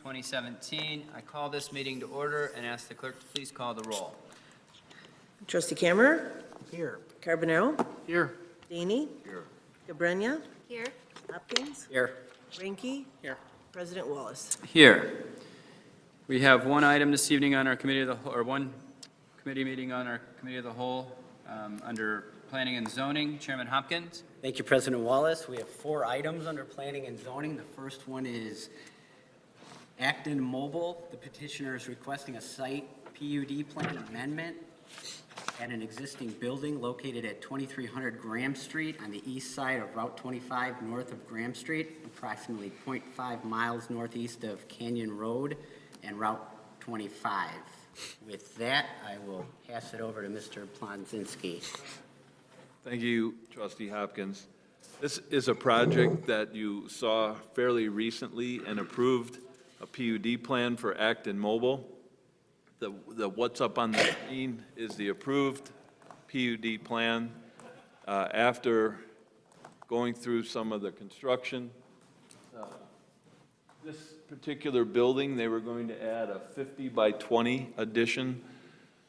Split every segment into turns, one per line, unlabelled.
2017. I call this meeting to order and ask the clerk to please call the roll.
Trustee Kammerer?
Here.
Carbonell?
Here.
Daney?
Here.
Cabrera?
Here.
Hopkins?
Here.
Ranky?
Here.
President Wallace.
Here. We have one item this evening on our committee of the whole, or one committee meeting on our committee of the whole under Planning and Zoning. Chairman Hopkins.
Thank you, President Wallace. We have 4 items under Planning and Zoning. The first one is Acton Mobile. The petitioner is requesting a site PUD plan amendment at an existing building located at 2300 Graham Street on the east side of Route 25 north of Graham Street, approximately 0.5 miles northeast of Canyon Road and Route 25. With that, I will pass it over to Mr. Plonzinski.
Thank you, Trustee Hopkins. This is a project that you saw fairly recently and approved a PUD plan for Acton Mobile. The what's up on the screen is the approved PUD plan. After going through some of the construction, this particular building, they were going to add a 50 by 20 addition.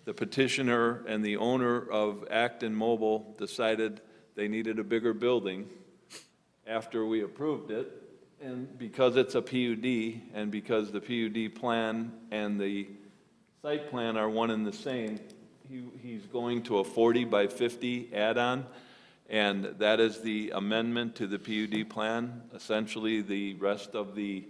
The petitioner and the owner of Acton Mobile decided they needed a bigger building after we approved it. And because it's a PUD and because the PUD plan and the site plan are one and the same, he's going to a 40 by 50 add-on, and that is the amendment to the PUD plan. Essentially, the rest of the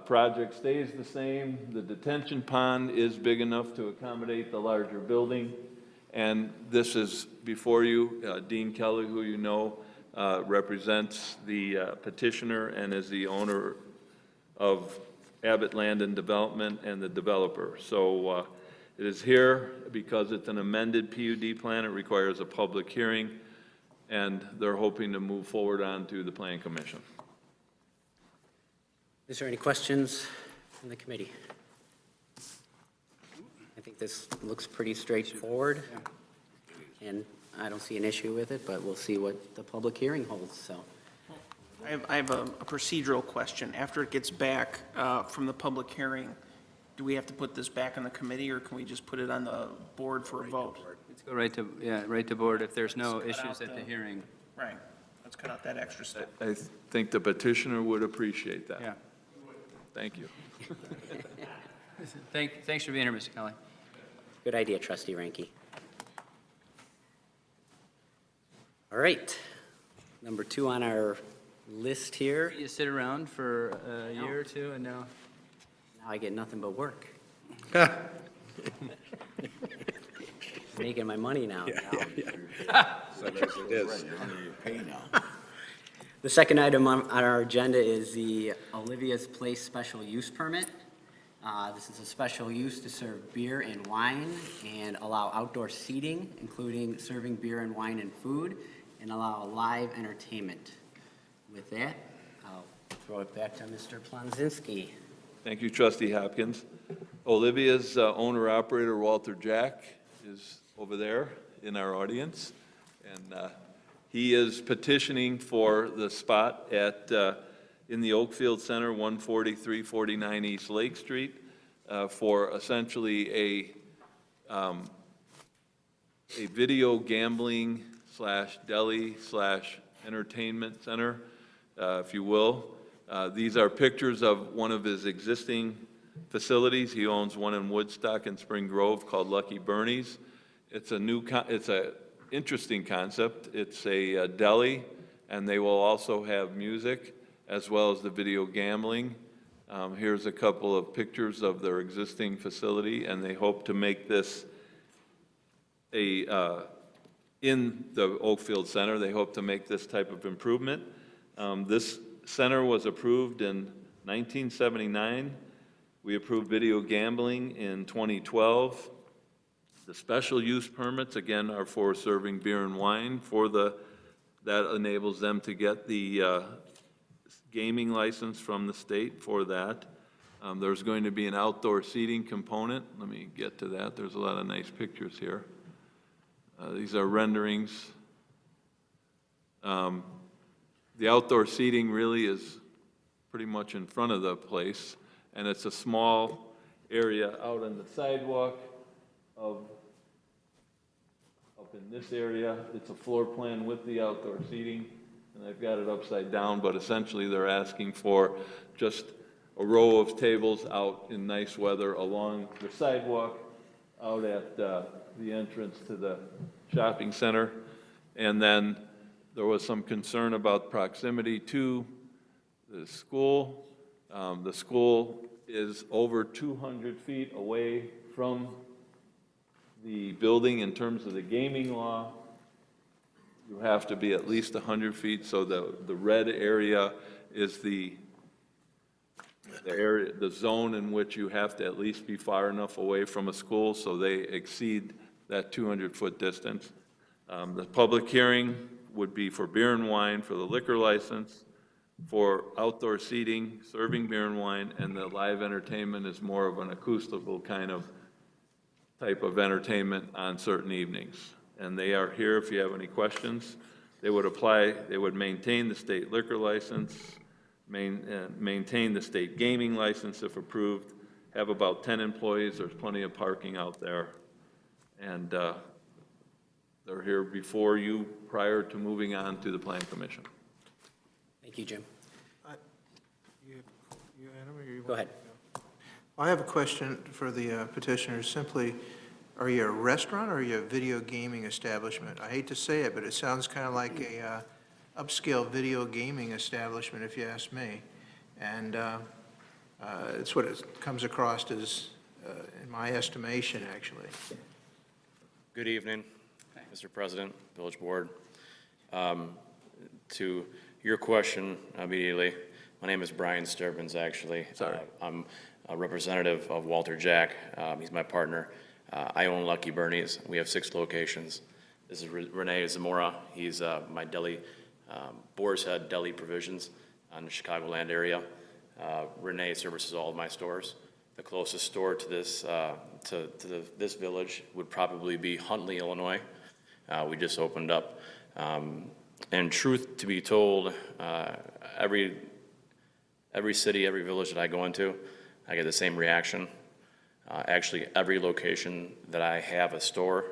project stays the same. The detention pond is big enough to accommodate the larger building, and this is before you. Dean Kelly, who you know, represents the petitioner and is the owner of Abbott Land and Development and the developer. So it is here because it's an amended PUD plan. It requires a public hearing, and they're hoping to move forward on to the Planning Commission.
Is there any questions from the committee? I think this looks pretty straightforward, and I don't see an issue with it, but we'll see what the public hearing holds, so.
I have a procedural question. After it gets back from the public hearing, do we have to put this back on the committee, or can we just put it on the board for a vote?
Let's go right to board if there's no issues at the hearing.
Right. Let's cut out that extra step.
I think the petitioner would appreciate that.
Yeah.
Thank you.
Thanks for being here, Mr. Kelly.
Good idea, Trustee Ranky. All right, number 2 on our list here.
You sit around for a year or two and now.
Now I get nothing but work. Making my money now.
Such as it is.
The second item on our agenda is the Olivia's Place special use permit. This is a special use to serve beer and wine and allow outdoor seating, including serving beer and wine and food, and allow live entertainment. With that, I'll throw it back to Mr. Plonzinski.
Thank you, Trustee Hopkins. Olivia's owner-operator, Walter Jack, is over there in our audience, and he is petitioning for the spot at in the Oakfield Center, 14349 East Lake Street, for essentially a video gambling / deli / entertainment center, if you will. These are pictures of one of his existing facilities. He owns one in Woodstock and Spring Grove called Lucky Bernie's. It's a interesting concept. It's a deli, and they will also have music as well as the video gambling. Here's a couple of pictures of their existing facility, and they hope to make this in the Oakfield Center. They hope to make this type of improvement. This center was approved in 1979. We approved video gambling in 2012. The special use permits, again, are for serving beer and wine. That enables them to get the gaming license from the state for that. There's going to be an outdoor seating component. Let me get to that. There's a lot of nice pictures here. These are renderings. The outdoor seating really is pretty much in front of the place, and it's a small area out on the sidewalk of, up in this area. It's a floor plan with the outdoor seating, and I've got it upside down, but essentially they're asking for just a row of tables out in nice weather along the sidewalk out at the entrance to the shopping center. And then there was some concern about proximity to the school. The school is over 200 feet away from the building in terms of the gaming law. You have to be at least 100 feet, so the red area is the area, the zone in which you have to at least be far enough away from a school, so they exceed that 200-foot distance. The public hearing would be for beer and wine for the liquor license, for outdoor seating, serving beer and wine, and the live entertainment is more of an acoustical kind of type of entertainment on certain evenings. And they are here if you have any questions. They would apply, they would maintain the state liquor license, maintain the state gaming license if approved, have about 10 employees, there's plenty of parking out there. And they're here before you prior to moving on to the Plan Commission.
Thank you, Jim.
You, Adam, or you?
Go ahead.
I have a question for the petitioners. Simply, are you a restaurant or are you a video gaming establishment? I hate to say it, but it sounds kind of like a upscale video gaming establishment, if you ask me. And it's what it comes across as, in my estimation, actually.
Good evening, Mr. President, Village Board. To your question immediately, my name is Brian Sturbins, actually.
Sorry.
I'm a representative of Walter Jack. He's my partner. I own Lucky Bernie's. We have 6 locations. This is Rene Zamora. He's my deli, Boar's Head Deli Provisions in the Chicagoland area. Rene services all of my stores. The closest store to this this village would probably be Huntley, Illinois. We just opened up. And truth to be told, every city, every village that I go into, I get the same reaction. Actually, every location that I have a store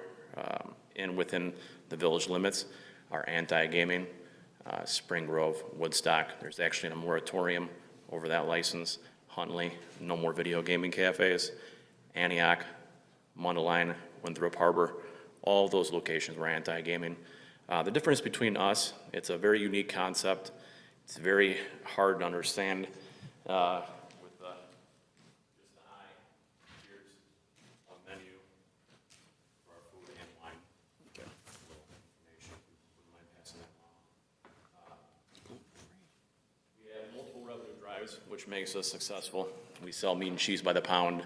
in within the village limits are anti-gaming. Spring Grove, Woodstock, there's actually a moratorium over that license. Huntley, no more video gaming cafes. Antioch, Mundelein, Winthrop Harbor, all of those locations were anti-gaming. The difference between us, it's a very unique concept. It's very hard to understand with just the eye. Here's a menu for our food and wine. Okay. A little information. Wouldn't mind passing that along. We have multiple revenue drives, which makes us successful. We sell meat and cheese by the pound.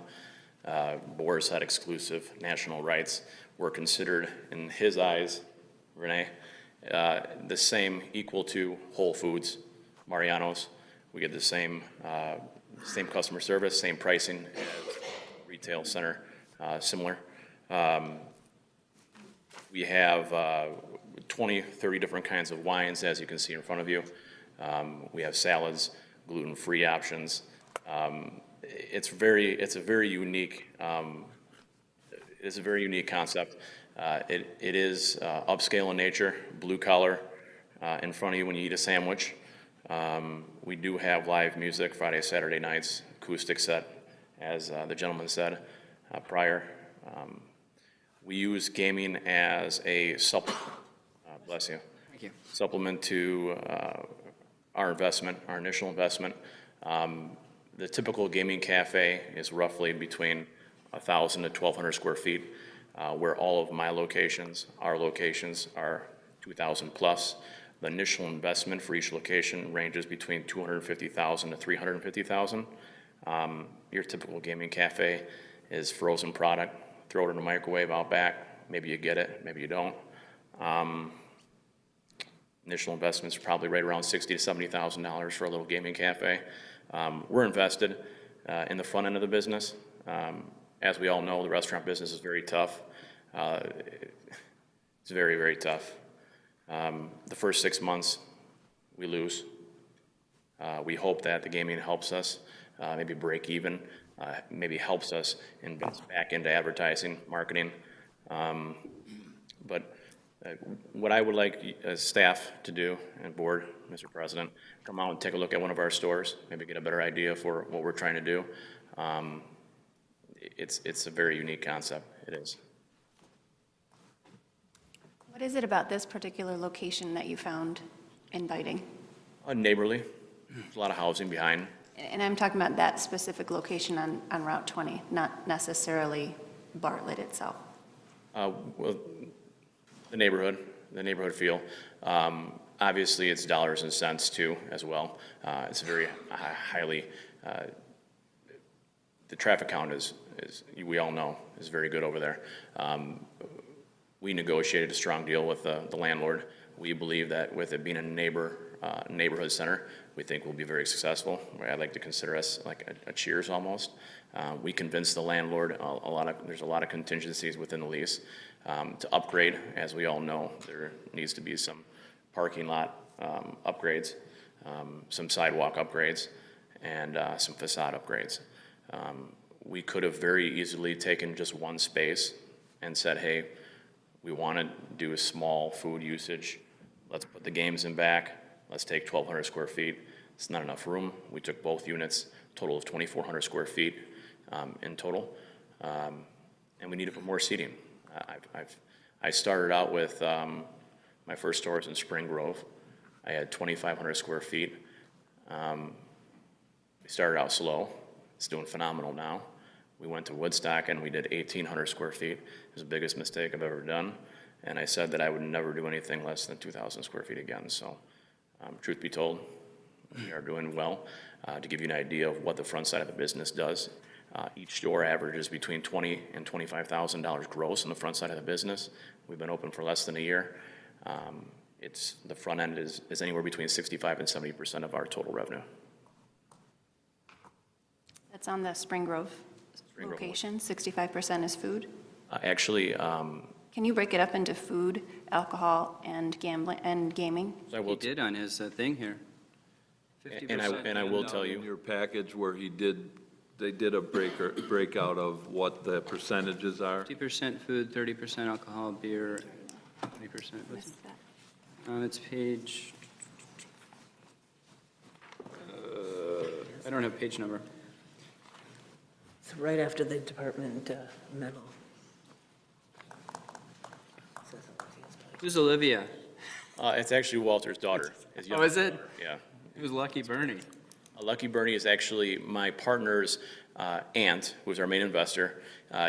Boar's Head exclusive national rights. We're considered, in his eyes, Rene, the same, equal to Whole Foods, Mariano's. We get the same customer service, same pricing as retail center, similar. We have 20, 30 different kinds of wines, as you can see in front of you. We have salads, gluten-free options. It's a very unique concept. It is upscale in nature, blue collar in front of you when you eat a sandwich. We do have live music Friday, Saturday nights, acoustic set, as the gentleman said prior. We use gaming as a supplement. Bless you.
Thank you.
Supplement to our investment, our initial investment. The typical gaming cafe is roughly between 1,000 to 1,200 square feet, where all of my locations, our locations, are 2,000 plus. The initial investment for each location ranges between $250,000 to $350,000. Your typical gaming cafe is frozen product, throw it in the microwave out back. Maybe you get it, maybe you don't. Initial investment's probably right around $60,000 to $70,000 for a little gaming cafe. We're invested in the front end of the business. As we all know, the restaurant business is very tough. It's very, very tough. The first 6 months, we lose. We hope that the gaming helps us, maybe break even, maybe helps us invest back into advertising, marketing. But what I would like staff to do and board, Mr. President, come out and take a look at one of our stores, maybe get a better idea for what we're trying to do. It's a very unique concept. It is.
What is it about this particular location that you found inviting?
Neighborly. There's a lot of housing behind.
And I'm talking about that specific location on Route 20, not necessarily Bartlett itself.
Well, the neighborhood feel. Obviously, it's dollars and cents too, as well. It's very highly, the traffic count is, we all know, is very good over there. We negotiated a strong deal with the landlord. We believe that with it being a neighborhood center, we think we'll be very successful. I'd like to consider us like a Cheers almost. We convinced the landlord there's a lot of contingencies within the lease to upgrade. As we all know, there needs to be some parking lot upgrades, some sidewalk upgrades, and some facade upgrades. We could have very easily taken just one space and said, hey, we want to do a small food usage. Let's put the games in back. Let's take 1,200 square feet. It's not enough room. We took both units, total of 2,400 square feet in total, and we needed more seating. I started out with my first store was in Spring Grove. I had 2,500 square feet. We started out slow. It's doing phenomenal now. We went to Woodstock and we did 1,800 square feet. It was the biggest mistake I've ever done. And I said that I would never do anything less than 2,000 square feet again. So truth be told, we are doing well. To give you an idea of what the front side of the business does, each store averages between $20,000 and $25,000 gross on the front side of the business. We've been open for less than a year. The front end is anywhere between 65 and 70% of our total revenue.
That's on the Spring Grove
Grove
location, 65% is food?
Actually,
Can you break it up into food, alcohol, and gambling, and gaming?
I
He
will
did on his thing here.
and I will tell
In
you,
your package where they did a breakout of what the percentages are.
50% food, 30% alcohol, beer, 20%. What's
Missed that.
It's page, I don't have page number.
It's right after the department memo. Says Olivia's place.
Who's Olivia?
it's actually Walter's daughter. His
Oh,
young
is it?
daughter, Yeah.
Who's Lucky Bernie?
Lucky Bernie is actually my partner's aunt, who was our main investor.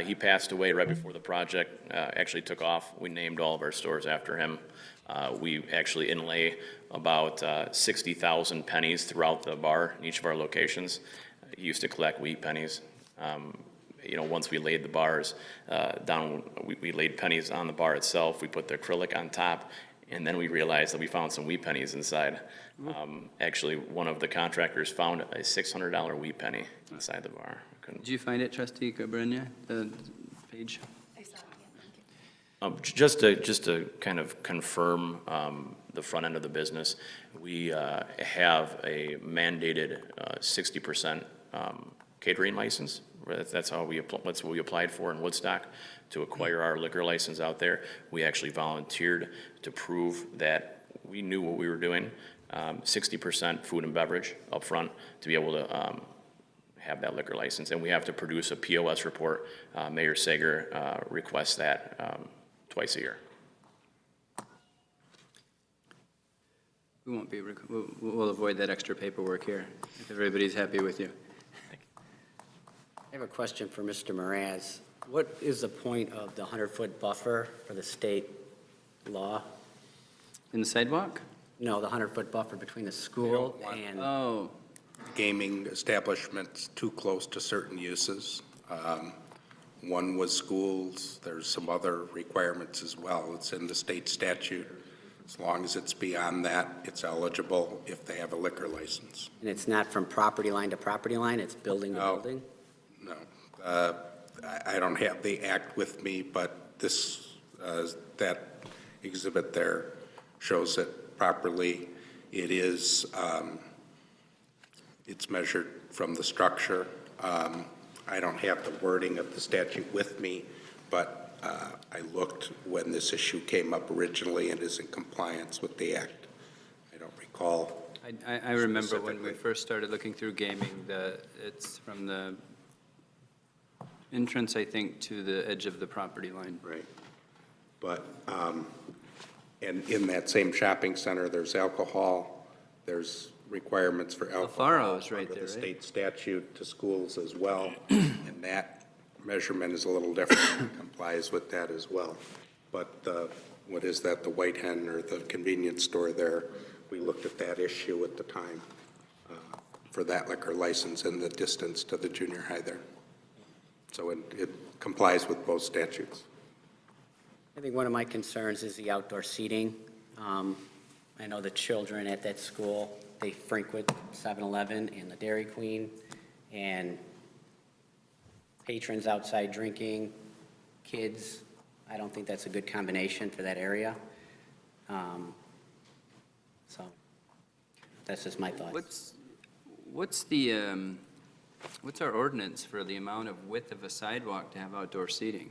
He passed away right before the project actually took off. We named all of our stores after him. We actually inlay about 60,000 pennies throughout the bar in each of our locations. He used to collect wheat pennies. Once we laid the bars down, we laid pennies on the bar itself. We put the acrylic on top, and then we realized that we found some wheat pennies inside. Actually, one of the contractors found a $600 wheat penny inside the bar.
Did you find it, Trustee Cabrera, the page?
I saw it, yeah, thank you.
Just to kind of confirm the front end of the business, we have a mandated 60% catering license. That's what we applied for in Woodstock to acquire our liquor license out there. We actually volunteered to prove that we knew what we were doing. 60% food and beverage up front to be able to have that liquor license, and we have to produce a POS report. Mayor Sager requests that twice a year.
We won't be, we'll avoid that extra paperwork here, if everybody's happy with you.
I have a question for Mr. Mraz. What is the point of the 100-foot buffer for the state law?
In the sidewalk?
No, the 100-foot buffer between the school
want-
and,
Oh,
Gaming establishments too close to certain uses. One was schools. There's some other requirements as well. It's in the state statute. As long as it's beyond that, it's eligible if they have a liquor license.
and it's not from property line to property line, it's building to
No.
building?
No. I don't have the act with me, but this, that exhibit there shows it properly. It is, it's measured from the structure. I don't have the wording of the statute with me, but I looked when this issue came up originally and is in compliance with the act. I don't recall.
I remember when we first started looking through gaming, it's from the entrance, I think, to the edge of the property line.
Right. But, and in that same shopping center, there's alcohol, there's requirements for alcohol.
Alfaro's right
under
there,
the
right?
state statute to schools as well, and that measurement is a little different, and complies with that as well. But what is that, the White Hen or the convenience store there, we looked at that issue at the time for that liquor license and the distance to the junior high there. So it complies with both statutes.
I think one of my concerns is the outdoor seating. I know the children at that school, they frequent 7-Eleven and the Dairy Queen, and patrons outside drinking, kids. I don't think that's a good combination for that area. So that's just my thoughts.
What's our ordinance for the amount of width of a sidewalk to have outdoor seating?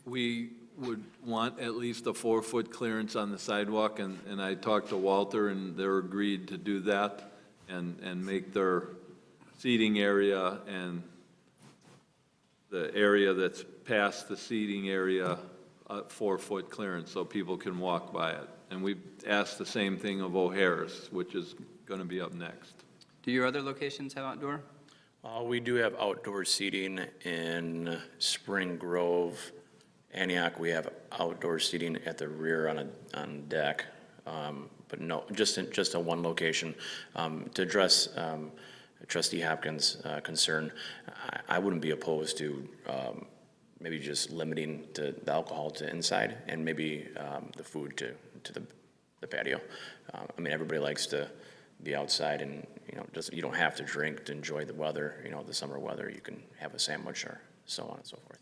We would want at least a 4-foot clearance on the sidewalk, and I talked to Walter, and they're agreed to do that and make their seating area and the area that's past the seating area a 4-foot clearance so people can walk by it. And we've asked the same thing of O'Hare's, which is going to be up next.
Do your other locations have outdoor?
We do have outdoor seating in Spring Grove, Antioch. We have outdoor seating at the rear on deck, but no, just on one location. To address Trustee Hopkins' concern, I wouldn't be opposed to maybe just limiting the alcohol to inside and maybe the food to the patio. I mean, everybody likes to be outside, and you don't have to drink to enjoy the weather. The summer weather, you can have a sandwich or so on and so forth.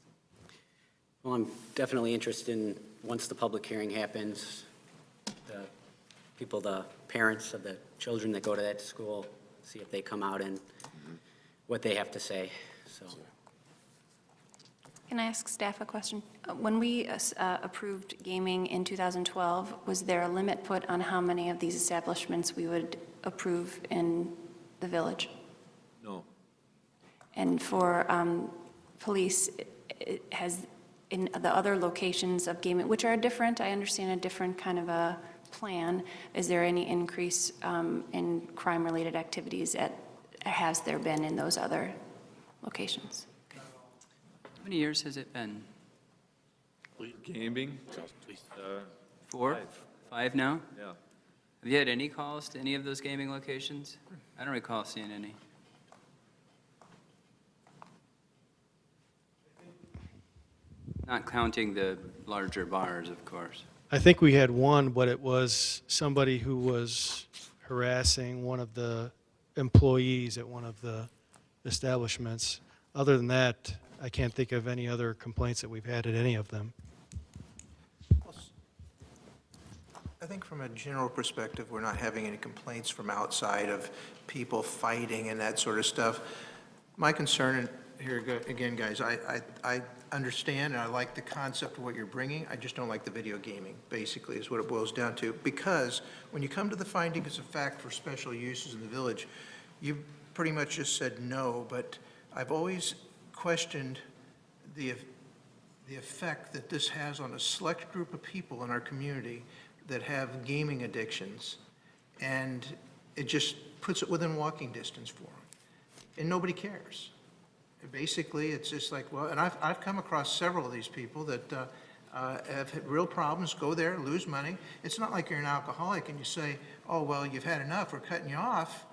Well, I'm definitely interested in, once the public hearing happens, the parents of the children that go to that school, see if they come out and what they have to say, so.
Can I ask staff a question? When we approved gaming in 2012, was there a limit put on how many of these establishments we would approve in the village?
No.
And for police, it has, in the other locations of gaming, which are different, I understand a different kind of a plan, is there any increase in crime-related activities has there been in those other locations?
How many years has it been?
Gaming?
4?
5.
5 now?
Yeah.
Have you had any calls to any of those gaming locations? I don't recall seeing any. Not counting the larger bars, of course.
I think we had one, but it was somebody who was harassing one of the employees at one of the establishments. Other than that, I can't think of any other complaints that we've had at any of them.
I think from a general perspective, we're not having any complaints from outside of people fighting and that sort of stuff. My concern, and here again, guys, I understand and I like the concept of what you're bringing. I just don't like the video gaming, basically, is what it boils down to. Because when you come to the findings of fact for special uses in the village, you pretty much just said no, but I've always questioned the effect that this has on a select group of people in our community that have gaming addictions, and it just puts it within walking distance for them, and nobody cares. Basically, it's just like, well, and I've come across several of these people that have had real problems, go there, lose money. It's not like you're an alcoholic and you say, oh, well, you've had enough, we're cutting you off.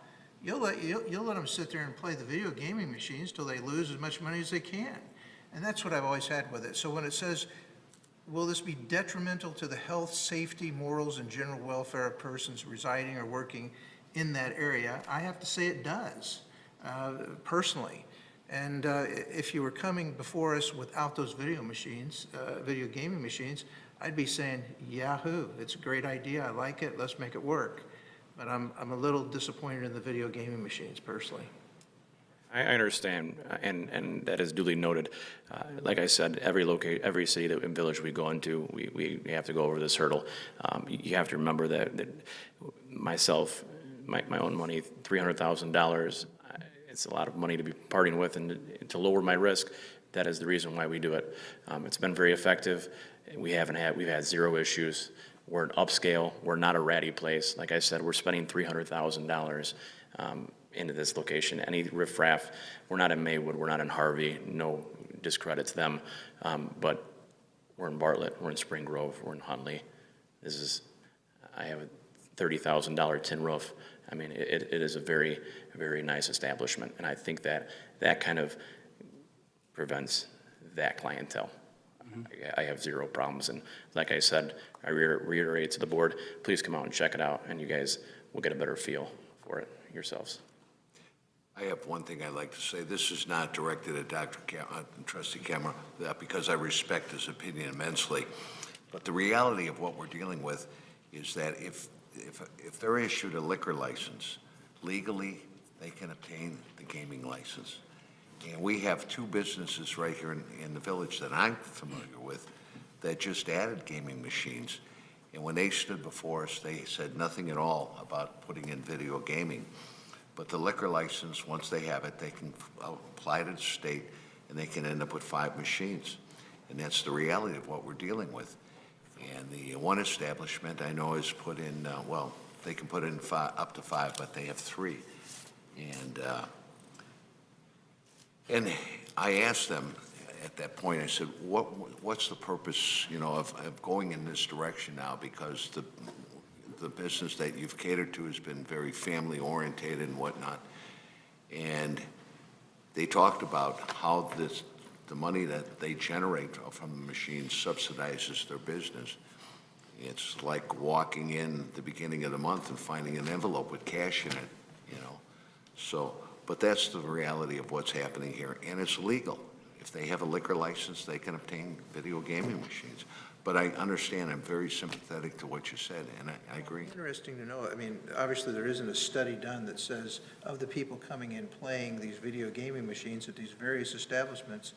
You'll let them sit there and play the video gaming machines till they lose as much money as they can. And that's what I've always had with it. So when it says, will this be detrimental to the health, safety, morals, and general welfare of persons residing or working in that area, I have to say it does, personally. And if you were coming before us without those video gaming machines, I'd be saying, yahoo, it's a great idea, I like it, let's make it work. But I'm a little disappointed in the video gaming machines, personally.
I understand, and that is duly noted. Like I said, every city and village we go into, we have to go over this hurdle. You have to remember that myself, my own money, $300,000, it's a lot of money to be parting with, and to lower my risk, that is the reason why we do it. It's been very effective. We've had zero issues. We're an upscale. We're not a ratty place. Like I said, we're spending $300,000 into this location. Any riffraff, we're not in Maywood, we're not in Harvey, no discredits them, but we're in Bartlett, we're in Spring Grove, we're in Huntley. I have a $30,000 tin roof. I mean, it is a very, very nice establishment, and I think that kind of prevents that clientele. I have zero problems, and like I said, I reiterate to the board, please come out and check it out, and you guys will get a better feel for it yourselves.
I have one thing I'd like to say. This is not directed at Trustee Cameron, because I respect his opinion immensely. But the reality of what we're dealing with is that if they're issued a liquor license, legally, they can obtain the gaming license. And we have two businesses right here in the village that I'm familiar with that just added gaming machines. And when they stood before us, they said nothing at all about putting in video gaming. But the liquor license, once they have it, they can apply to the state, and they can end up with 5 machines. And that's the reality of what we're dealing with. And the one establishment I know has put in, well, they can put in up to 5, but they have 3. And I asked them at that point, I said, what's the purpose, of going in this direction now? Because the business that you've catered to has been very family-oriented and whatnot. And they talked about how the money that they generate from the machines subsidizes their business. It's like walking in the beginning of the month and finding an envelope with cash in it, So, but that's the reality of what's happening here, and it's legal. If they have a liquor license, they can obtain video gaming machines. But I understand, I'm very sympathetic to what you said, and I agree.
Interesting to know. I mean, obviously, there isn't a study done that says of the people coming in playing these video gaming machines at these various establishments,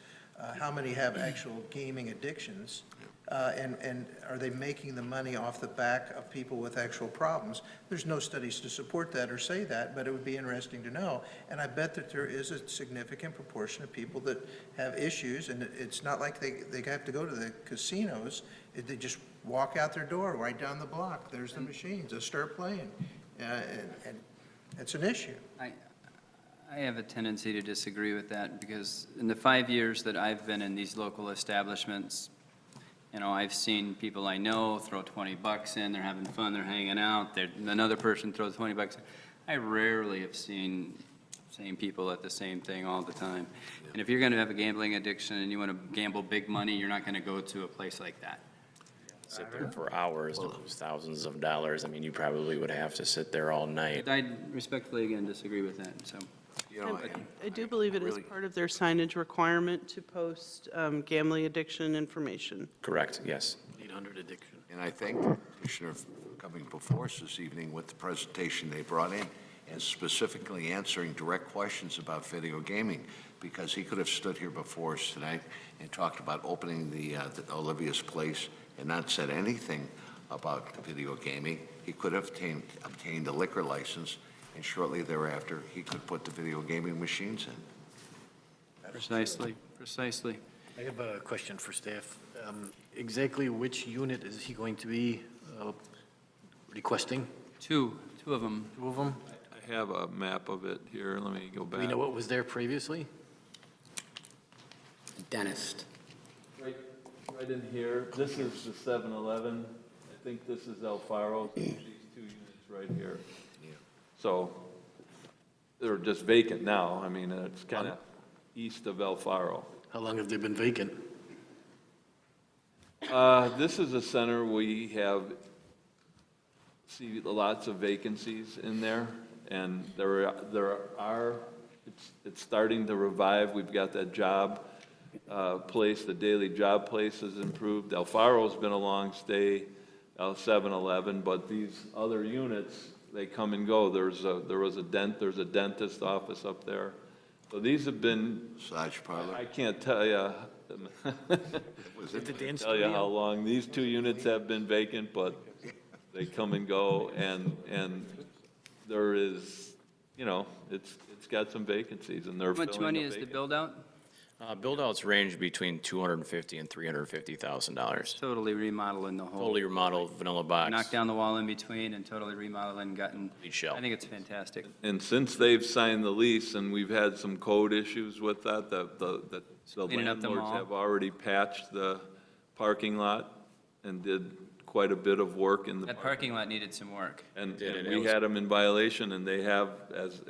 how many have actual gaming addictions, and are they making the money off the back of people with actual problems? There's no studies to support that or say that, but it would be interesting to know. And I bet that there is a significant proportion of people that have issues, and it's not like they have to go to the casinos. They just walk out their door right down the block. There's the machines. They start playing, and it's an issue.
I have a tendency to disagree with that, because in the 5 years that I've been in these local establishments, I've seen people I know throw 20 bucks in, they're having fun, they're hanging out, another person throws 20 bucks in. I rarely have seen same people at the same thing all the time. And if you're going to have a gambling addiction and you want to gamble big money, you're not going to go to a place like that.
Sit there for hours to lose thousands of dollars. I mean, you probably would have to sit there all night.
I respectfully, again, disagree with that, so.
I do believe it is part of their signage requirement to post gambling addiction information.
Correct, yes.
800 addiction. And I thank the Commissioner for coming before us this evening with the presentation they brought in, and specifically answering direct questions about video gaming, because he could have stood here before us tonight and talked about opening the Olivia's place and not said anything about video gaming. He could have obtained a liquor license, and shortly thereafter, he could put the video gaming machines in.
Precisely.
I have a question for staff. Exactly which unit is he going to be requesting?
Two of them.
2 of them?
I have a map of it here. Let me go
Do
back.
we know what was there previously?
Dentist.
Right in here, this is the 7-Eleven. I think this is Alfaro's, these 2 units right here. So they're just vacant now. I mean, it's kind of east of Alfaro.
How long have they been vacant?
This is a center we see lots of vacancies in there, and there are, it's starting to revive. We've got that job place, the daily job place has improved. Alfaro's been a long stay, 7-Eleven, but these other units, they come and go. There's a dentist office up there. So these have been,
Massage parlor.
I can't tell you,
Was it?
tell you how long these 2 units have been vacant, but they come and go, and there is, you know, it's got some vacancies, and they're
How much
filling
money
the
is the
vacancies.
build-out?
Build-outs range between $250,000 and $350,000.
Totally remodeling the whole.
Totally remodeled, vanilla box.
Knock down the wall in between and totally remodel and gotten.
Complete shell.
I think it's fantastic.
And since they've signed the lease, and we've had some code issues with that, the
Cleaning up the
landlords
mall.
have already patched the parking lot and did quite a bit of work in the
That parking lot needed some work.
And
Did it.
and
It
we
was-
had them in violation, and they have, as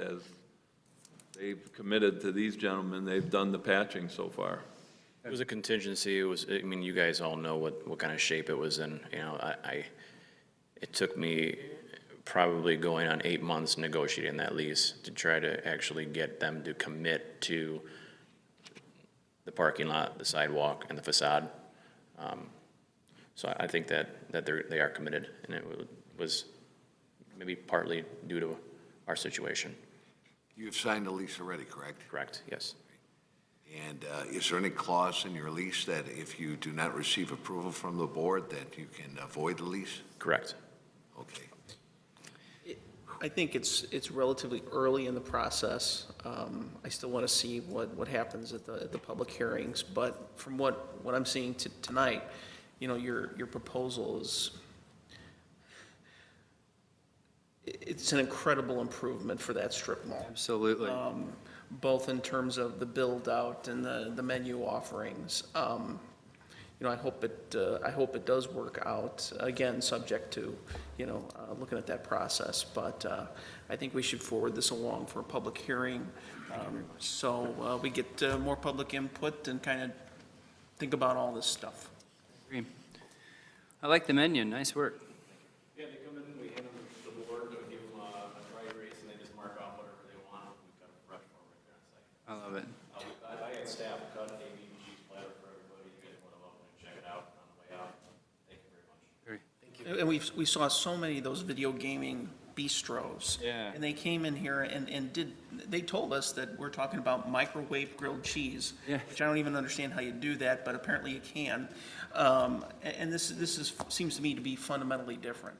they've committed to these gentlemen, they've done the patching so far.
It was a contingency. It was, I mean, you guys all know what kind of shape it was in. You know, it took me probably going on 8 months negotiating that lease to try to actually get them to commit to the parking lot, the sidewalk, and the facade. So I think that they are committed, and it was maybe partly due to our situation.
You've signed the lease already, correct?
Correct, yes.
And is there any clause in your lease that if you do not receive approval from the board, that you can void the lease?
Correct.
Okay.
I think it's relatively early in the process. I still want to see what happens at the public hearings, but from what I'm seeing tonight, you know, your proposal is, it's an incredible improvement for that strip mall.
Absolutely.
Both in terms of the build-out and the menu offerings. You know, I hope it does work out, again, subject to, you know, looking at that process. But I think we should forward this along for a public hearing, so we get more public input and kind of think about all this stuff.
Agree. I like the menu, nice work.
Yeah, they come in, we hand them the board, we give them a dry erase, and they just mark off whatever they want. We cut it fresh for them right there on site.
I love it.
I had staff cut a meat and cheese platter for everybody. You guys want to open and check it out on the way out. Thank you very much.
Very.
And we saw so many of those video gaming bistros.
Yeah.
And they came in here and they told us that we're talking about microwave grilled cheese.
Yeah.
Which I don't even understand how you do that, but apparently you can. And this seems to me to be fundamentally different.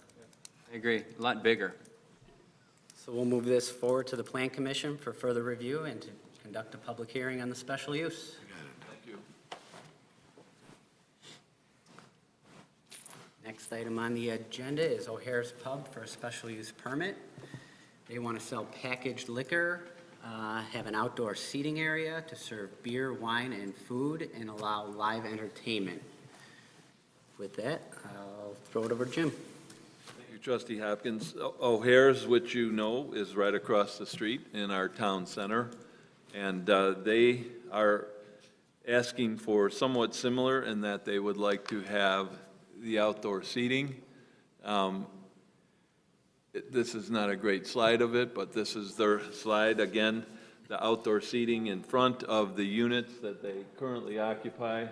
I agree, a lot bigger.
So we'll move this forward to the Plan Commission for further review and to conduct a public hearing on the special use.
Thank you.
Next item on the agenda is O'Hare's Pub for a special use permit. They want to sell packaged liquor, have an outdoor seating area to serve beer, wine, and food, and allow live entertainment. With that, I'll throw it over to Jim.
Thank you, Trustee Hopkins. O'Hare's, which you know, is right across the street in our town center. And they are asking for somewhat similar in that they would like to have the outdoor seating. This is not a great slide of it, but this is their slide. Again, the outdoor seating in front of the units that they currently occupy.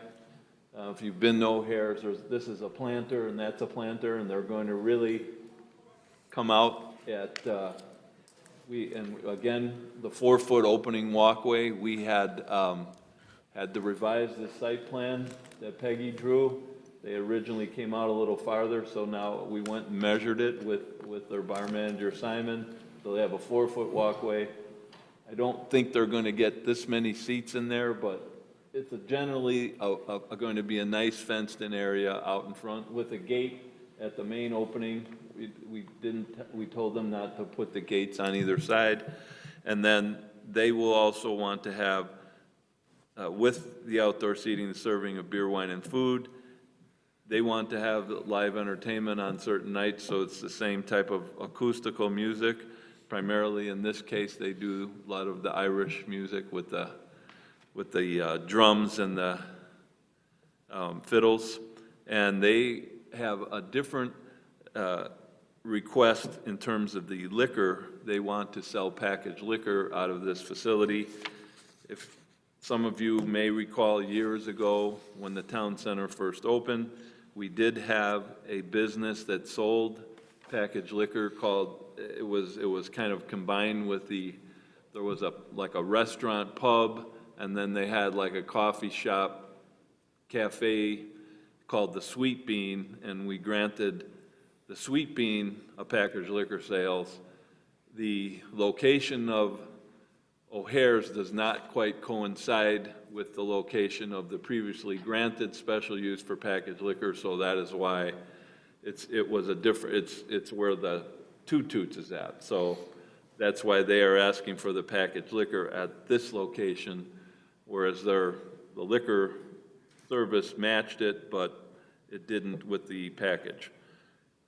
If you've been to O'Hare's, this is a planter and that's a planter, and they're going to really come out at, and again, the 4-foot opening walkway, we had to revise the site plan that Peggy drew. They originally came out a little farther, so now we went and measured it with their bar manager, Simon. So they have a 4-foot walkway. I don't think they're going to get this many seats in there, but it's generally going to be a nice fenced-in area out in front with a gate at the main opening. We told them not to put the gates on either side. And then they will also want to have, with the outdoor seating, the serving of beer, wine, and food. They want to have live entertainment on certain nights, so it's the same type of acoustical music. Primarily in this case, they do a lot of the Irish music with the drums and the fiddles. And they have a different request in terms of the liquor. They want to sell packaged liquor out of this facility. If some of you may recall years ago when the town center first opened, we did have a business that sold packaged liquor called, it was kind of combined with the there was like a restaurant pub, and then they had like a coffee shop, cafe called the Sweet Bean, and we granted the Sweet Bean a packaged liquor sales. The location of O'Hare's does not quite coincide with the location of the previously granted special use for packaged liquor, so that is why it was a different, it's where the Two Toots is at. So that's why they are asking for the packaged liquor at this location, whereas the liquor service matched it, but it didn't with the package.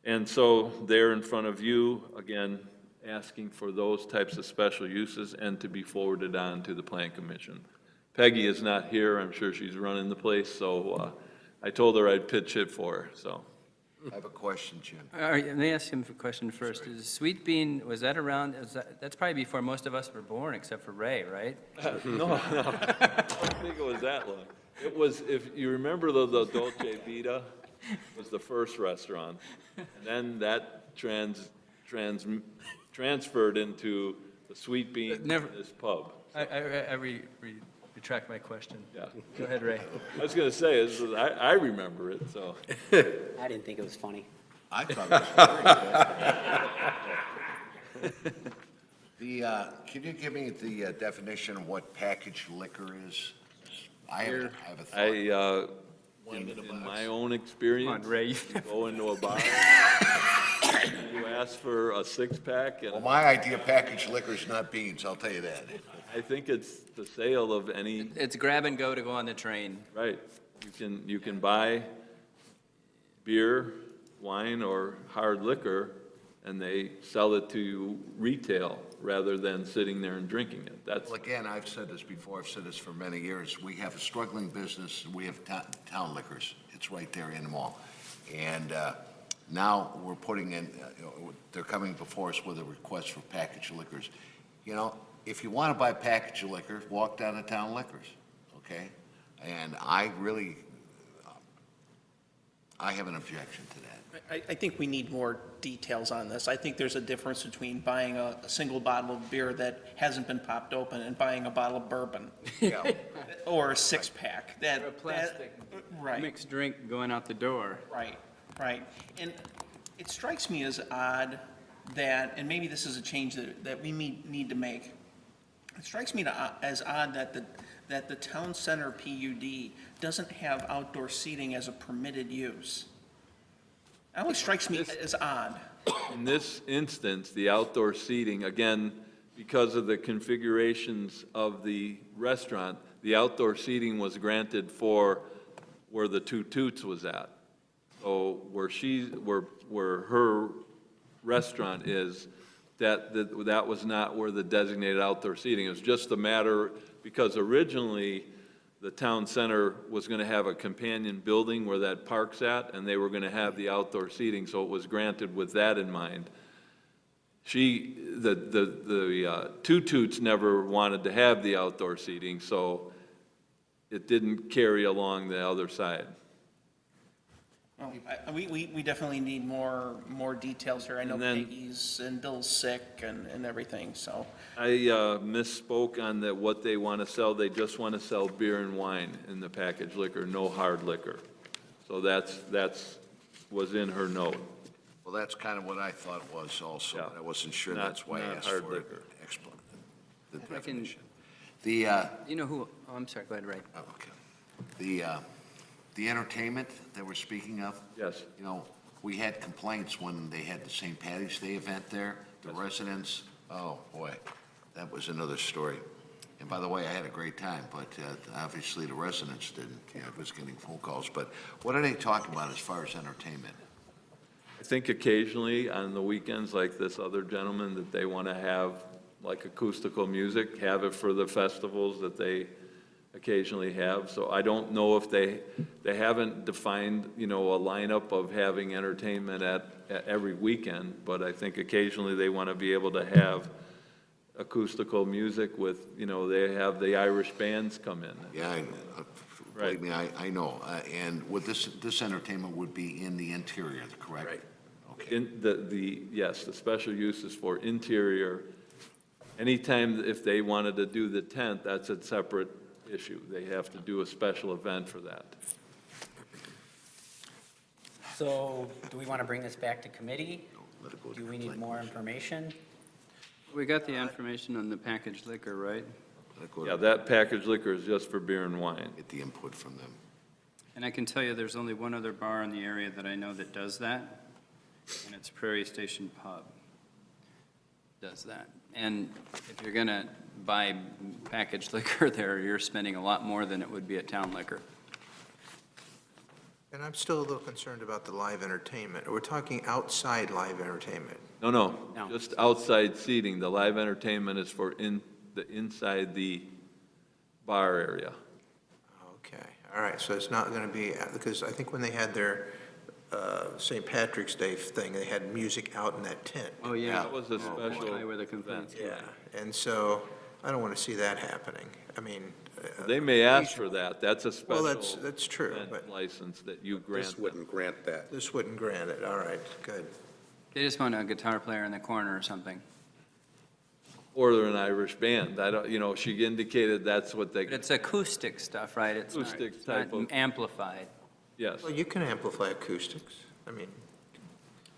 And so they're in front of you, again, asking for those types of special uses and to be forwarded on to the Plan Commission. Peggy is not here. I'm sure she's running the place, so I told her I'd pitch it for her, so.
I have a question, Jim.
All right, let me ask him a question first. Is Sweet Bean, was that around, that's probably before most of us were born, except for Ray, right?
No, I don't think it was that long. It was, if you remember the Dolce Vita was the first restaurant, and then that transferred into the Sweet Bean, this pub.
I retract my question. Yeah. Go ahead, Ray.
I was going to say, I remember it, so.
I didn't think it was funny.
I thought it was very good. Can you give me the definition of what packaged liquor is? I have a thought.
In my own experience,
Come on, Ray.
you go into a bar, you ask for a six-pack,
Well,
and
my idea of packaged liquor is not beans, I'll tell you that.
I think it's the sale of any,
It's grab and go to go on the train.
right. You can buy beer, wine, or hard liquor, and they sell it to you retail rather than sitting there and drinking it. That's,
Well, again, I've said this before, I've said this for many years, we have a struggling business, we have town liquors, it's right there in the mall. And now we're putting in, they're coming before us with a request for packaged liquors. You know, if you want to buy packaged liquor, walk down to Town Liquors, okay? And I really, I have an objection to that.
I think we need more details on this. I think there's a difference between buying a single bottle of beer that hasn't been popped open and buying a bottle of bourbon.
Yeah.
Or a six-pack.
Or a plastic
Right.
mixed drink going out the door.
Right, right. And it strikes me as odd that, and maybe this is a change that we need to make. It strikes me as odd that the town center PUD doesn't have outdoor seating as a permitted use. That always strikes me as odd.
in this instance, the outdoor seating, again, because of the configurations of the restaurant, the outdoor seating was granted for where the Two Toots was at. So where her restaurant is, that was not where the designated outdoor seating. It was just a matter, because originally, the town center was going to have a companion building where that park's at, and they were going to have the outdoor seating, so it was granted with that in mind. The Two Toots never wanted to have the outdoor seating, so it didn't carry along the other side.
Well, we definitely need more details here. I know
And then-
Peggy's and Bill's sick and everything, so.
I misspoke on what they want to sell. They just want to sell beer and wine in the packaged liquor, no hard liquor. So that's was in her note.
Well, that's kind of what I thought it was also,
Yeah.
but I wasn't sure,
Not-
that's why I
not
asked
hard
for it.
liquor.
The
I can-
definition. The,
You know who, oh, I'm sorry, go ahead, Ray.
oh, okay. The entertainment that we're speaking of,
Yes.
you know, we had complaints when they had the St. Patty's Day event there. The residents, oh, boy, that was another story. And by the way, I had a great time, but obviously the residents didn't. You know, I was getting phone calls. But what are they talking about as far as entertainment?
I think occasionally on the weekends, like this other gentleman, that they want to have like acoustical music, have it for the festivals that they occasionally have. So I don't know if they haven't defined, you know, a lineup of having entertainment at every weekend, but I think occasionally they want to be able to have acoustical music with, you know, they have the Irish bands come in.
Yeah, believe me, I know. And would this entertainment would be in the interior, correct? Right. Okay.
Yes, the special use is for interior Anytime if they wanted to do the tent, that's a separate issue. They have to do a special event for that.
So do we want to bring this back to committee? Do we need more information?
We got the information on the packaged liquor, right?
Yeah, that packaged liquor is just for beer and wine.
Get the input from them.
And I can tell you, there's only one other bar in the area that I know that does that, and it's Prairie Station Pub does that. And if you're gonna buy packaged liquor there, you're spending a lot more than it would be at Town Liquor.
And I'm still a little concerned about the live entertainment. We're talking outside live entertainment.
No, no,
No.
just outside seating. The live entertainment is for inside the bar area.
Okay, all right, so it's not going to be, because I think when they had their St. Patrick's Day thing, they had music out in that tent.
Oh, yeah.
That was a special
Probably where the
event.
convents.
Yeah, and so I don't want to see that happening. I mean.
They may ask for that. That's a
Well,
special
that's true,
event
but
license that you grant
This
them.
wouldn't grant that.
this wouldn't grant it. All right, good.
They just want a guitar player in the corner or something.
Or they're an Irish band. I don't, you know, she indicated that's what they,
But it's acoustic stuff, right? It's not-
Acoustic
it's not
type of-
amplified.
yes.
Well, you can amplify acoustics. I mean,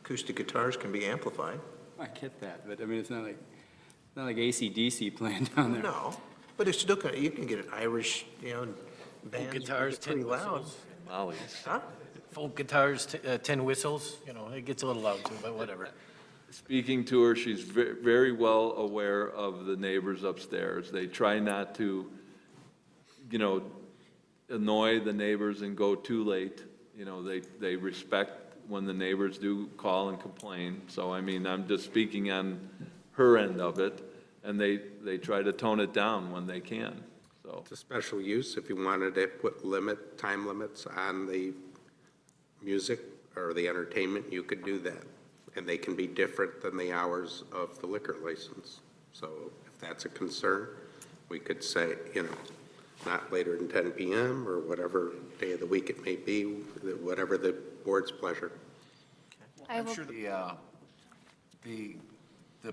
acoustic guitars can be amplified.
I get that, but I mean, it's not like AC/DC playing down there.
No, but it's still, you can get an Irish, band.
guitars,
pretty
tin
loud.
whistles.
Molly's.
Huh?
Folk guitars, tin whistles, it gets a little loud too, but whatever.
Speaking to her, she's very well aware of the neighbors upstairs. They try not to, annoy the neighbors and go too late. They respect when the neighbors do call and complain. So, I mean, I'm just speaking on her end of it, and they try to tone it down when they can, so.
It's a special use. If you wanted to put time limits on the music or the entertainment, you could do that. And they can be different than the hours of the liquor license. So if that's a concern, we could say, not later than 10 PM or whatever day of the week it may be, whatever the board's pleasure.
I'm sure the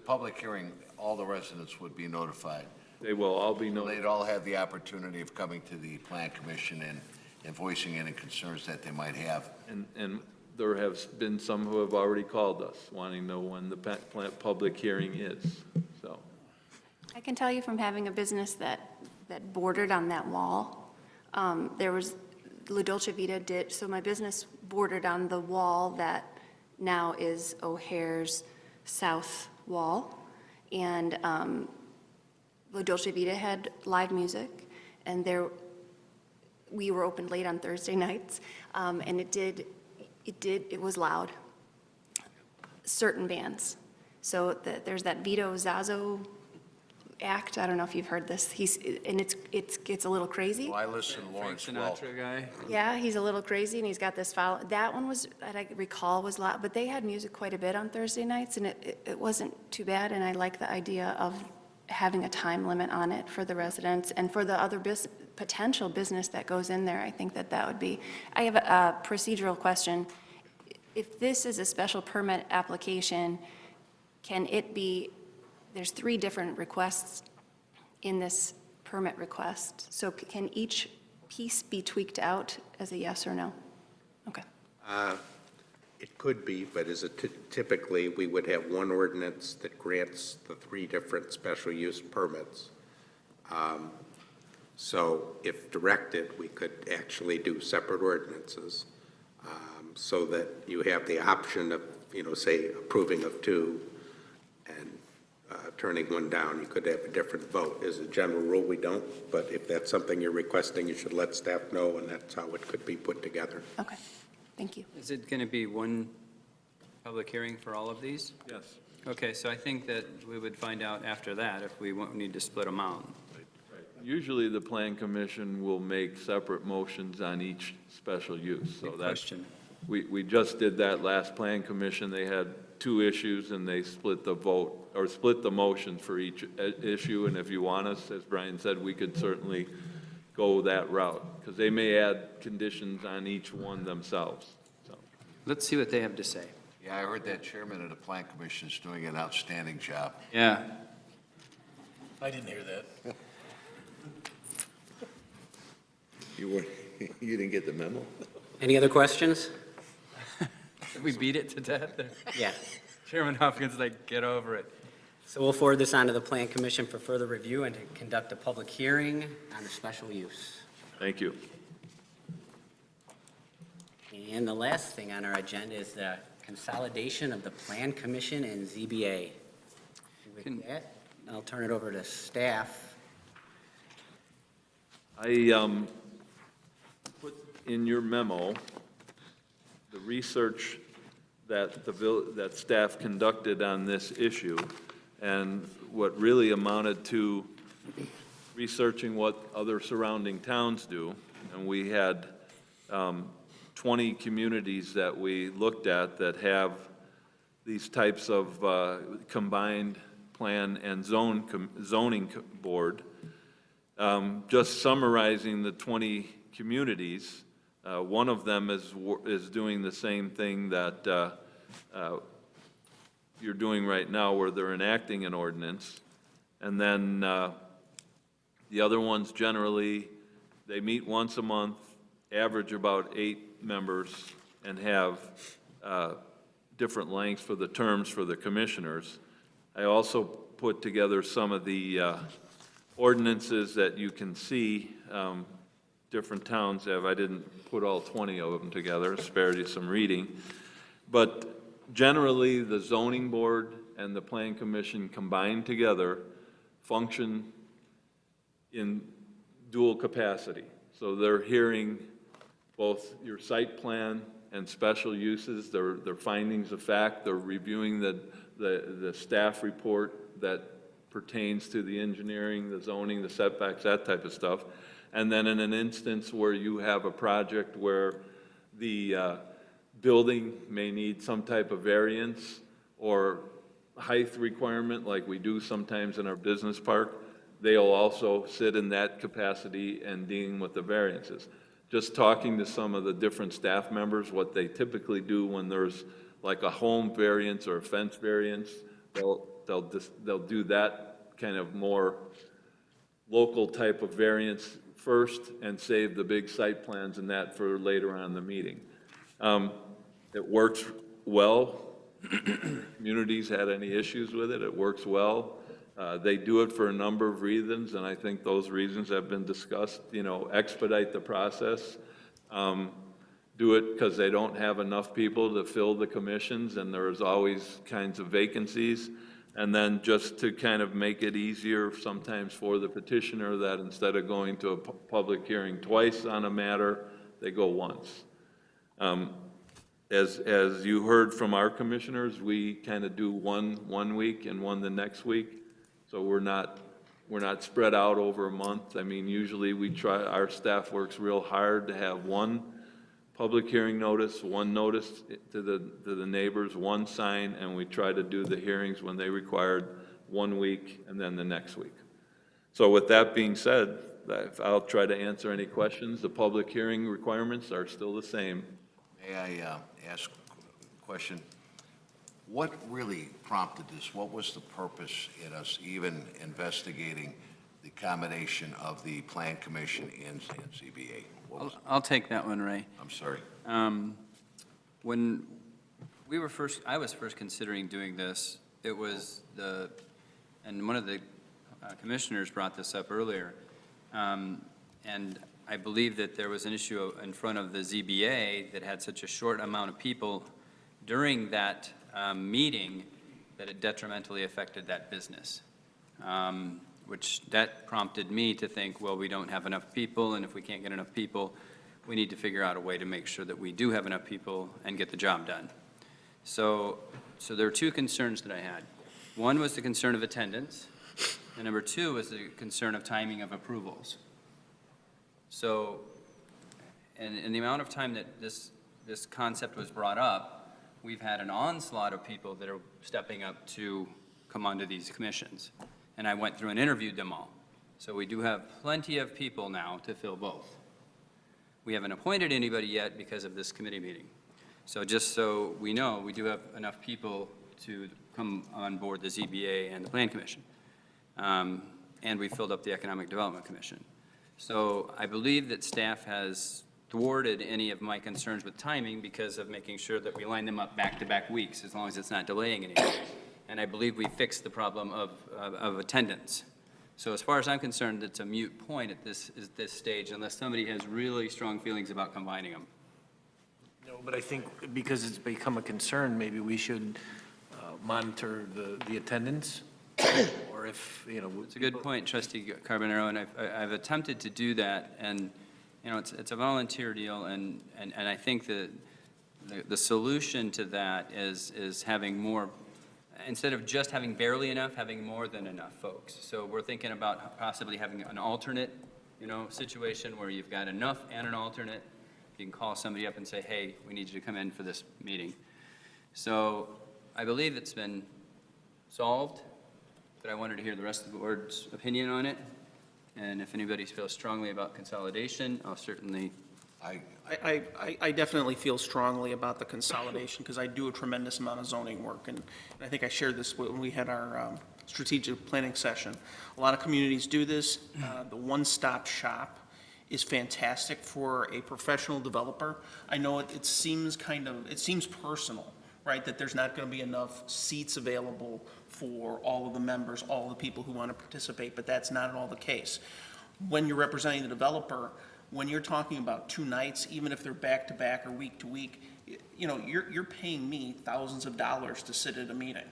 public hearing, all the residents would be notified.
They will all be notified.
They'd all have the opportunity of coming to the plan commission and voicing any concerns that they might have.
And there have been some who have already called us, wanting to know when the public hearing is, so.
I can tell you from having a business that bordered on that wall, there was, La Dolce Vita did, so my business bordered on the wall that now is O'Hare's south wall. And La Dolce Vita had live music, and we were open late on Thursday nights, and it was loud. Certain bands. So there's that Vito Zazzo act, I don't know if you've heard this, it gets a little crazy.
Well, I listen to Lawrence Welk.
Sinatra guy.
Yeah, he's a little crazy, and he's got this follow, that one was, that I recall was loud, but they had music quite a bit on Thursday nights, and it wasn't too bad, and I like the idea of having a time limit on it for the residents, and for the other potential business that goes in there, I think that would be. I have a procedural question. If this is a special permit application, can it be, there's 3 different requests in this permit request, so can each piece be tweaked out as a yes or no? Okay.
It could be, but typically, we would have one ordinance that grants the 3 different special use permits. So if directed, we could actually do separate ordinances, so that you have the option of, say, approving of 2 and turning 1 down. You could have a different vote. As a general rule, we don't, but if that's something you're requesting, you should let staff know, and that's how it could be put together.
Okay, thank you.
Is it going to be one public hearing for all of these?
Yes.
Okay, so I think that we would find out after that if we need to split them out.
Usually, the plan commission will make separate motions on each special use, so
Good
that's.
question.
We just did that last plan commission. They had 2 issues, and they split the vote, or split the motion for each issue, and if you want us, as Brian said, we could certainly go that route, because they may add conditions on each one themselves, so.
Let's see what they have to say.
Yeah, I heard that chairman of the plan commission is doing an outstanding job.
Yeah.
I didn't hear that.
You didn't get the memo?
Any other questions?
Did we beat it to death?
Yeah.
Chairman Hopkins, like, get over it.
So we'll forward this on to the Plan Commission for further review and to conduct a public hearing on the special use.
Thank you.
And the last thing on our agenda is the consolidation of the Plan Commission and ZBA. With that, I'll turn it over to staff.
I put in your memo the research that that staff conducted on this issue, and what really amounted to researching what other surrounding towns do. And we had 20 communities that we looked at that have these types of combined plan and zoning board. Just summarizing the 20 communities, one of them is doing the same thing that you're doing right now, where they're enacting an ordinance. And then the other ones, generally, they meet once a month, average about 8 members, and have different lengths for the terms for the commissioners. I also put together some of the ordinances that you can see different towns have. I didn't put all 20 of them together, spared you some reading. But generally, the zoning board and the plan commission combined together function in dual capacity. So they're hearing both your site plan and special uses, their findings of fact, they're reviewing the staff report that pertains to the engineering, the zoning, the setbacks, that type of stuff. And then in an instance where you have a project where the building may need some type of variance or height requirement, like we do sometimes in our business park, they'll also sit in that capacity and dealing with the variances. Just talking to some of the different staff members, what they typically do when there's like a home variance or a fence variance, they'll do that kind of more local type of variance first and save the big site plans and that for later on in the meeting. It works well. Communities had any issues with it, it works well. They do it for a number of reasons, and I think those reasons have been discussed. You know, expedite the process. Do it because they don't have enough people to fill the commissions, and there's always kinds of vacancies. And then just to kind of make it easier sometimes for the petitioner, that instead of going to a public hearing twice on a matter, they go once. As you heard from our commissioners, we kind of do one week and one the next week. So we're not spread out over a month. I mean, usually our staff works real hard to have one public hearing notice, one notice to the neighbors, one sign, and we try to do the hearings when they required 1 week and then the next week. So with that being said, I'll try to answer any questions. The public hearing requirements are still the same.
May I ask a question? What really prompted this? What was the purpose in us even investigating the combination of the Plan Commission and CBA?
I'll take that one, Ray.
I'm sorry.
When I was first considering doing this, it was and one of the commissioners brought this up earlier, and I believe that there was an issue in front of the ZBA that had such a short amount of people during that meeting that it detrimentally affected that business, which that prompted me to think, well, we don't have enough people, and if we can't get enough people, we need to figure out a way to make sure that we do have enough people and get the job done. So there are two concerns that I had. One was the concern of attendance, and number two was the concern of timing of approvals. So, and the amount of time that this concept was brought up, we've had an onslaught of people that are stepping up to come onto these commissions. And I went through and interviewed them all. So we do have plenty of people now to fill both. We haven't appointed anybody yet because of this committee meeting. So just so we know, we do have enough people to come on board the ZBA and the Plan Commission. and we filled up the Economic Development Commission. So I believe that staff has thwarted any of my concerns with timing because of making sure that we line them up back-to-back weeks, as long as it's not delaying anything. And I believe we fixed the problem of attendance. So as far as I'm concerned, it's a moot point at this stage, unless somebody has really strong feelings about combining them.
No, but I think because it's become a concern, maybe we should monitor the attendance, or if, you know.
It's a good point, Trustee Carbonaro, and I've attempted to do that, and, you know, it's a volunteer deal, and I think that the solution to that is having more, instead of just having barely enough, having more than enough folks. So we're thinking about possibly having an alternate, you know, situation where you've got enough and an alternate. You can call somebody up and say, hey, we need you to come in for this meeting. So I believe it's been solved, but I wanted to hear the rest of the board's opinion on it. And if anybody feels strongly about consolidation, I'll certainly.
I definitely feel strongly about the consolidation because I do a tremendous amount of zoning work. And I think I shared this when we had our strategic planning session. A lot of communities do this. The one-stop shop is fantastic for a professional developer. I know it seems personal, right? That there's not going to be enough seats available for all of the members, all the people who want to participate, but that's not at all the case. When you're representing the developer, when you're talking about 2 nights, even if they're back-to-back or week-to-week, you know, you're paying me thousands of dollars to sit at a meeting.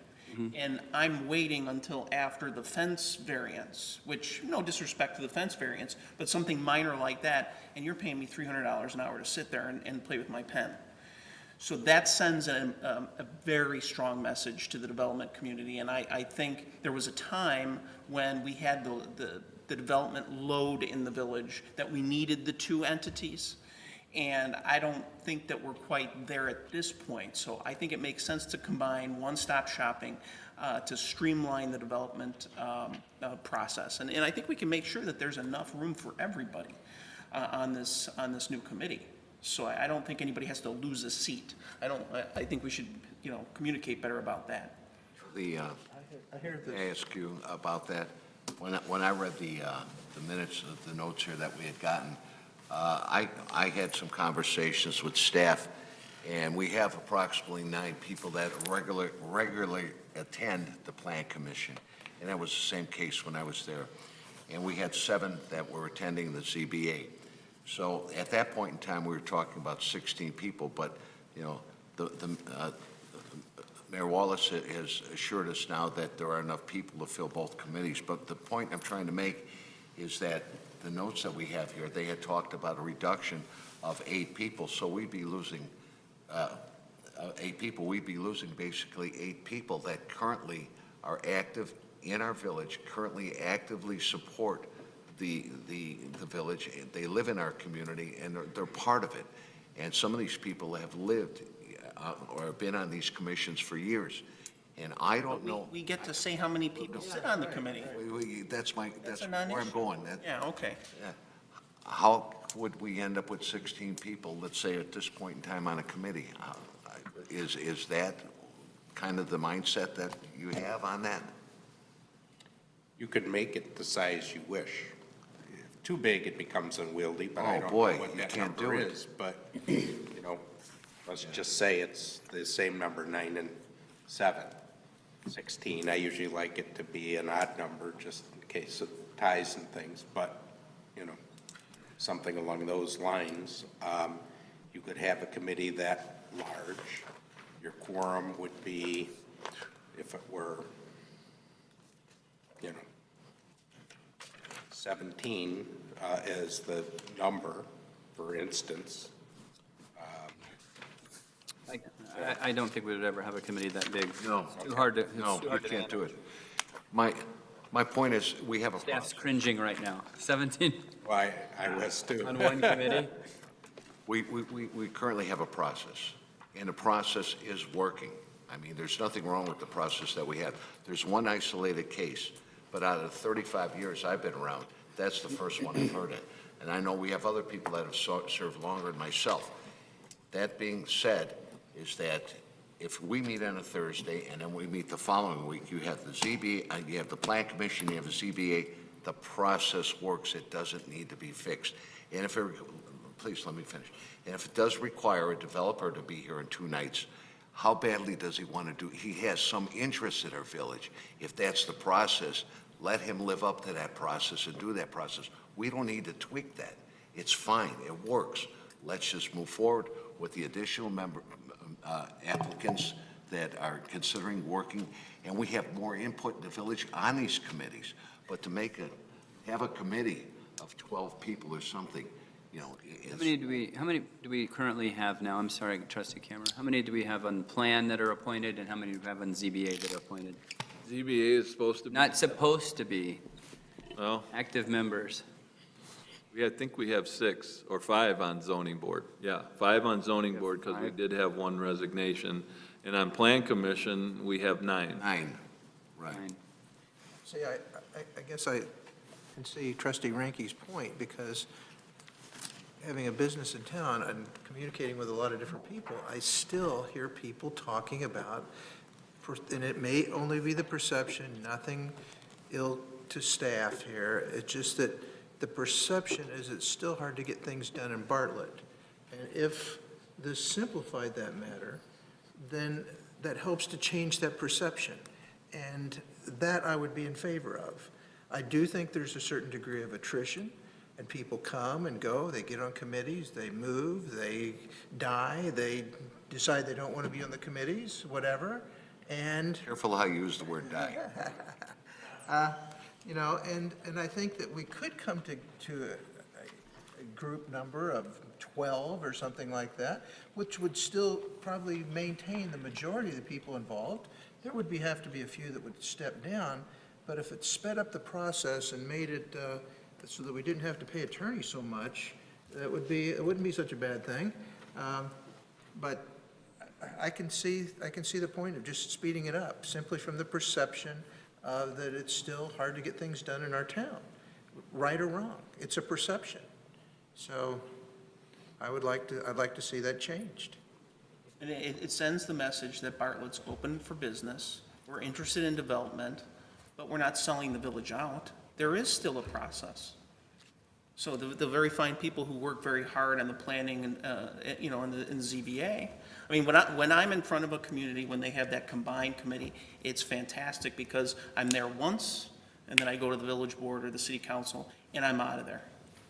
And I'm waiting until after the fence variance, which, no disrespect to the fence variance, but something minor like that, and you're paying me $300 an hour to sit there and play with my pen. So that sends a very strong message to the development community, and I think there was a time when we had the development load in the village that we needed the 2 entities. And I don't think that we're quite there at this point. So I think it makes sense to combine one-stop shopping to streamline the development process. And I think we can make sure that there's enough room for everybody on this new committee. So I don't think anybody has to lose a seat. I think we should, you know, communicate better about that.
I ask you about that. When I read the minutes of the notes here that we had gotten, I had some conversations with staff, and we have approximately 9 people that regularly attend the Plan Commission, and that was the same case when I was there. And we had 7 that were attending the ZBA. So at that point in time, we were talking about 16 people, but, you know, Mayor Wallace has assured us now that there are enough people to fill both committees. But the point I'm trying to make is that the notes that we have here, they had talked about a reduction of 8 people. So we'd be losing 8 people. We'd be losing basically 8 people that currently are active in our village, currently actively support the village. They live in our community, and they're part of it. And some of these people have lived or have been on these commissions for years. And I don't know.
We get to say how many people sit on the committee.
That's
a non-issue.
where I'm going.
Yeah, okay.
How would we end up with 16 people, let's say, at this point in time on a committee? Is that kind of the mindset that you have on that?
You could make it the size you wish. If too big, it becomes unwieldy, but I don't know
boy,
what
you
that
can't
number
do it.
is. But, you know, let's just say it's the same number, 9 and 7. 16, I usually like it to be an odd number, just in case of ties and things, but, you know, something along those lines. You could have a committee that large. Your quorum would be, if it were, you know, 17 as the number, for instance.
I don't think we would ever have a committee that big.
No.
It's too hard to.
No, you can't do it. My point is, we have a
Staff's
process.
cringing right now. 17
Why, I was too.
on one committee.
We currently have a process, and the process is working. I mean, there's nothing wrong with the process that we have. There's one isolated case, but out of the 35 years I've been around, that's the first one I've heard it. And I know we have other people that have served longer than myself. That being said, is that if we meet on a Thursday and then we meet the following week, you have the ZBA, you have the Plan Commission, you have the ZBA, the process works, it doesn't need to be fixed. And if it, please let me finish. And if it does require a developer to be here in 2 nights, how badly does he want to do? He has some interest in our village. If that's the process, let him live up to that process and do that process. We don't need to tweak that. It's fine, it works. Let's just move forward with the additional applicants that are considering working, and we have more input in the village on these committees. But to have a committee of 12 people or something, you know,
How many do we currently have now? I'm sorry, Trustee Cameron. How many do we have on plan that are appointed, and how many do we have on ZBA that are appointed?
ZBA is supposed to be.
Not supposed to be,
Well,
active members.
I think we have 6 or 5 on zoning board. Yeah, 5 on zoning board, because we
5.
did have 1 resignation. And on plan commission, we have 9.
9, right.
Fine.
See, I guess I can see Trustee Ranky's point, because having a business in town and communicating with a lot of different people, I still hear people talking about, and it may only be the perception, nothing ill to staff here, it's just that the perception is it's still hard to get things done in Bartlett. And if this simplified that matter, then that helps to change that perception. And that I would be in favor of. I do think there's a certain degree of attrition, and people come and go, they get on committees, they move, they die, they decide they don't want to be on the committees, whatever, and
Careful how you use the word die.
you know, and I think that we could come to a group number of 12 or something like that, which would still probably maintain the majority of the people involved. There would have to be a few that would step down, but if it sped up the process and made it so that we didn't have to pay attorneys so much, it wouldn't be such a bad thing. But I can see the point of just speeding it up, simply from the perception that it's still hard to get things done in our town, right or wrong. It's a perception. So I'd like to see that changed.
And it sends the message that Bartlett's open for business, we're interested in development, but we're not selling the village out. There is still a process. So the very fine people who work very hard on the planning and, you know, in the ZBA, I mean, when I'm in front of a community, when they have that combined committee, it's fantastic because I'm there once, and then I go to the village board or the city council, and I'm out of there.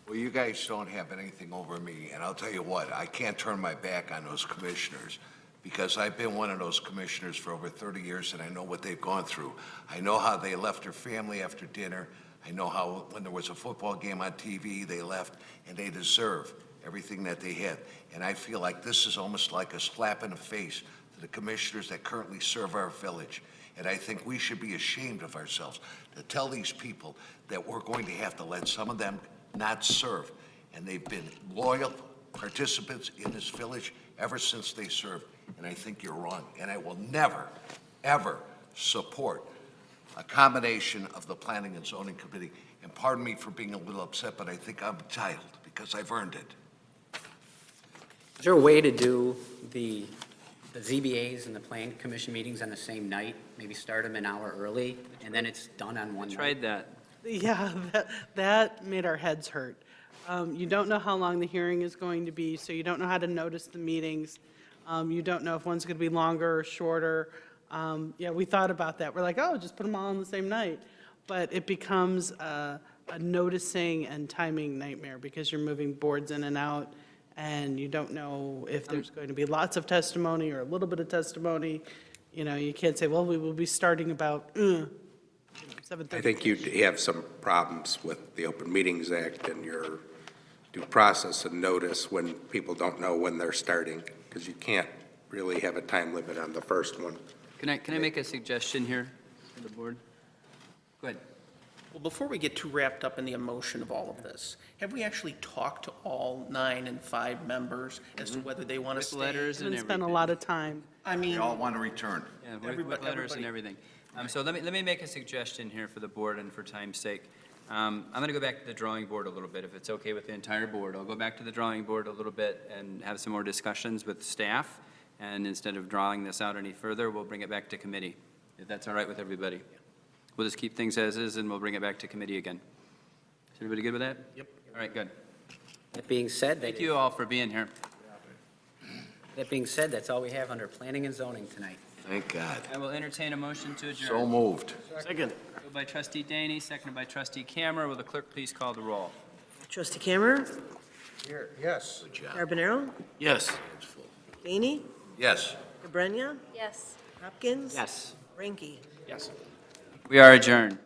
Well, you guys don't have anything over me, and I'll tell you what, I can't turn my back on those commissioners, because I've been one of those commissioners for over 30 years, and I know what they've gone through. I know how they left their family after dinner. I know how, when there was a football game on TV, they left, and they deserve everything that they had. And I feel like this is almost like a slap in the face to the commissioners that currently serve our village. And I think we should be ashamed of ourselves to tell these people that we're going to have to let some of them not serve. And they've been loyal participants in this village ever since they served. And I think you're wrong. And I will never, ever support a combination of the Planning and Zoning Committee. And pardon me for being a little upset, but I think I'm entitled because I've earned it.
Is there a way to do the ZBAs and the Plan Commission meetings on the same night? Maybe start them an hour early, and then it's done on one night?
Tried that.
Yeah, that made our heads hurt. You don't know how long the hearing is going to be, so you don't know how to notice the meetings. You don't know if one's going to be longer or shorter. Yeah, we thought about that. We're like, oh, just put them all on the same night. But it becomes a noticing and timing nightmare because you're moving boards in and out, and you don't know if there's going to be lots of testimony or a little bit of testimony. You know, you can't say, well, we will be starting about 7:30.
I think you have some problems with the Open Meetings Act and your due process and notice when people don't know when they're starting, because you can't really have a time limit on the first one.
Can I make a suggestion here for the board? Go ahead.
Well, before we get too wrapped up in the emotion of all of this, have we actually talked to all 9 and 5 members as to whether they want to
With
stay?
letters and
And spend a
everything.
lot of time.
I mean,
We all want to return.
Yeah, with letters and everything. So let me make a suggestion here for the board and for time's sake. I'm going to go back to the drawing board a little bit, if it's okay with the entire board. I'll go back to the drawing board a little bit and have some more discussions with staff. And instead of drawing this out any further, we'll bring it back to committee, if that's all right with everybody. We'll just keep things as is, and we'll bring it back to committee again. everybody good with that? Yep. All right, good.
That being said,
Thank you all for being here.
that's all we have under planning and zoning tonight.
Thank God.
I will entertain a motion to adjourn.
So moved.
Second.
Moved by trustee Daney, seconded by trustee Cameron. Will the clerk please call the roll?
Trustee Cameron,
Here, yes.
Good job.
Carbonaro,
Yes.
Daney,
Yes.
Cabrera,
Yes.
Hopkins.
Yes.
Ranky.
Yes.
We are adjourned.